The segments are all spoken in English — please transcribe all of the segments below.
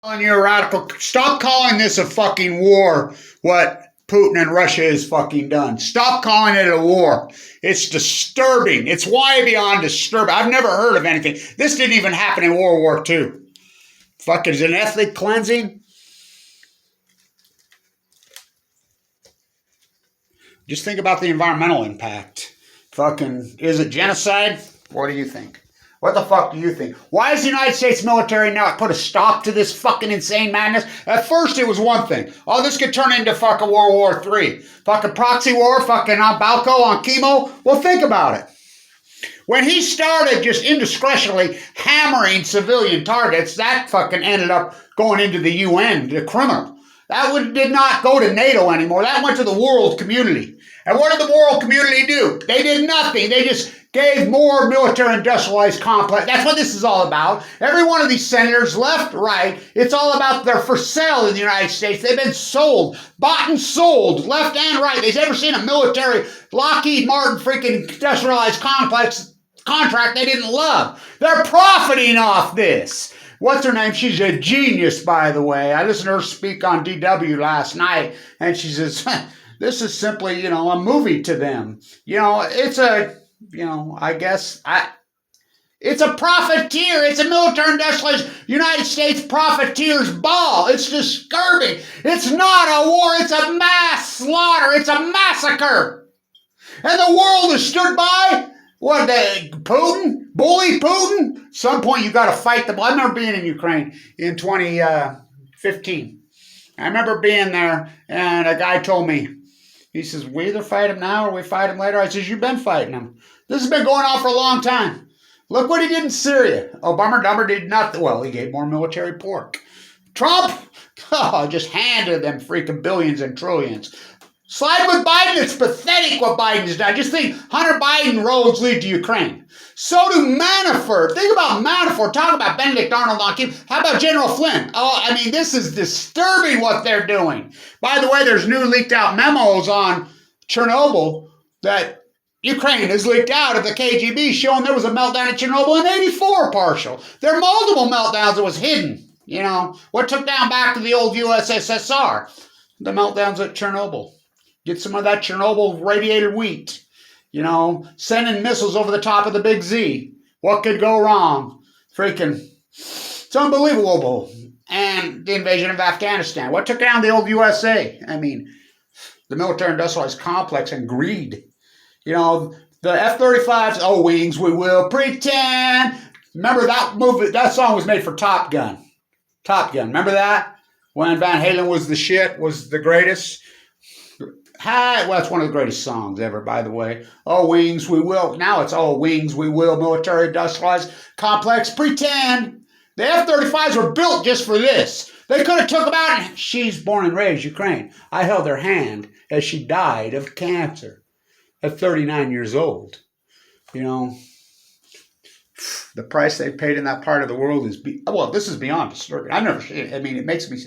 Calling you a radical. Stop calling this a fucking war, what Putin and Russia has fucking done. Stop calling it a war. It's disturbing. It's way beyond disturbing. I've never heard of anything. This didn't even happen in World War II. Fucking is it an ethnic cleansing? Just think about the environmental impact. Fucking, is it genocide? What do you think? What the fuck do you think? Why does the United States military not put a stop to this fucking insane madness? At first it was one thing. Oh, this could turn into fucking World War III. Fucking proxy war, fucking on Balco, on chemo. Well, think about it. When he started just indiscretionally hammering civilian targets, that fucking ended up going into the UN, the criminal. That did not go to NATO anymore. That went to the world community. And what did the world community do? They did nothing. They just gave more military industrialized complex. That's what this is all about. Every one of these senators, left, right, it's all about they're for sale in the United States. They've been sold, bought and sold, left and right. They've ever seen a military Lockheed Martin freaking industrialized complex contract they didn't love. They're profiting off this. What's her name? She's a genius, by the way. I listened to her speak on DW last night, and she says, this is simply, a movie to them. It's a, I guess, it's a profiteer. It's a military industrialist United States profiteer's ball. It's disturbing. It's not a war. It's a mass slaughter. It's a massacre. And the world has stood by. What, Putin? Bully Putin? At some point you got to fight them. I remember being in Ukraine in 2015. I remember being there, and a guy told me, he says, we either fight him now or we fight him later. I says, you've been fighting him. This has been going on for a long time. Look what he did in Syria. Obama did nothing. Well, he gave more military pork. Trump, just handed them freaking billions and trillions. Slide with Biden. It's pathetic what Biden's done. Just think, Hunter Biden roads lead to Ukraine. So do Manafort. Think about Manafort. Talk about Benedict Arnold on Kim. How about General Flynn? This is disturbing what they're doing. By the way, there's new leaked out memos on Chernobyl that Ukraine has leaked out of the KGB showing there was a meltdown at Chernobyl in 84 partial. There are multiple meltdowns that was hidden. What took down back to the old USSR? The meltdowns at Chernobyl. Get some of that Chernobyl radiated wheat. Sending missiles over the top of the Big Z. What could go wrong? Freaking, it's unbelievable. And the invasion of Afghanistan. What took down the old USA? The military industrialized complex and greed. The F-35s, wings, we will pretend. Remember that movie, that song was made for Top Gun. Top Gun, remember that? When Van Halen was the shit, was the greatest. Well, it's one of the greatest songs ever, by the way. Oh, wings, we will. Now it's oh, wings, we will. Military industrialized complex. Pretend. The F-35s were built just for this. They could have took them out. And she's born and raised Ukraine. I held her hand as she died of cancer at 39 years old. The price they paid in that part of the world is, this is beyond disturbing. I've never seen it. It makes me,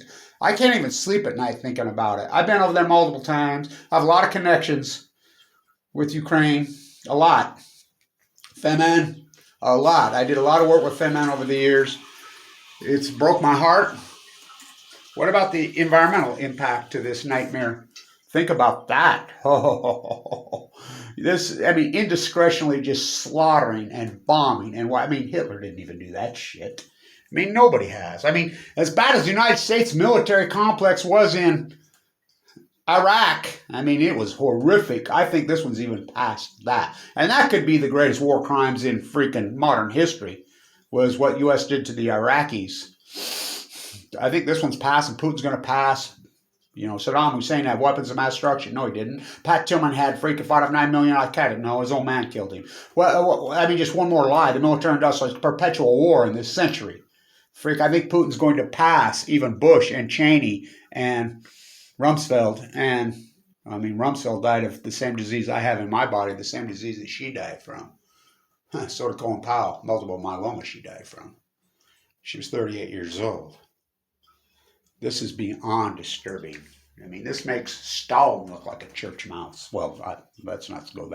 I can't even sleep at night thinking about it. I've been over there multiple times. I have a lot of connections with Ukraine. A lot. Femen, a lot. I did a lot of work with Femen over the years. It's broke my heart. What about the environmental impact to this nightmare? Think about that. Indiscretionally just slaughtering and bombing. And Hitler didn't even do that shit. Nobody has. As bad as the United States military complex was in Iraq, it was horrific. I think this one's even past that. And that could be the greatest war crimes in freaking modern history, was what U.S. did to the Iraqis. I think this one's past, and Putin's going to pass. Saddam Hussein had weapons of mass destruction. No, he didn't. Pat Tillman had freaking 5 of 9 million al-Qaeda. No, his own man killed him. Just one more lie. The military industrial perpetual war in this century. I think Putin's going to pass even Bush and Cheney and Rumsfeld. And, Rumsfeld died of the same disease I have in my body, the same disease that she died from. So did Colin Powell. Multiple myeloma she died from. She was 38 years old. This is beyond disturbing. This makes Stalin look like a church mouse. Well, let's not go that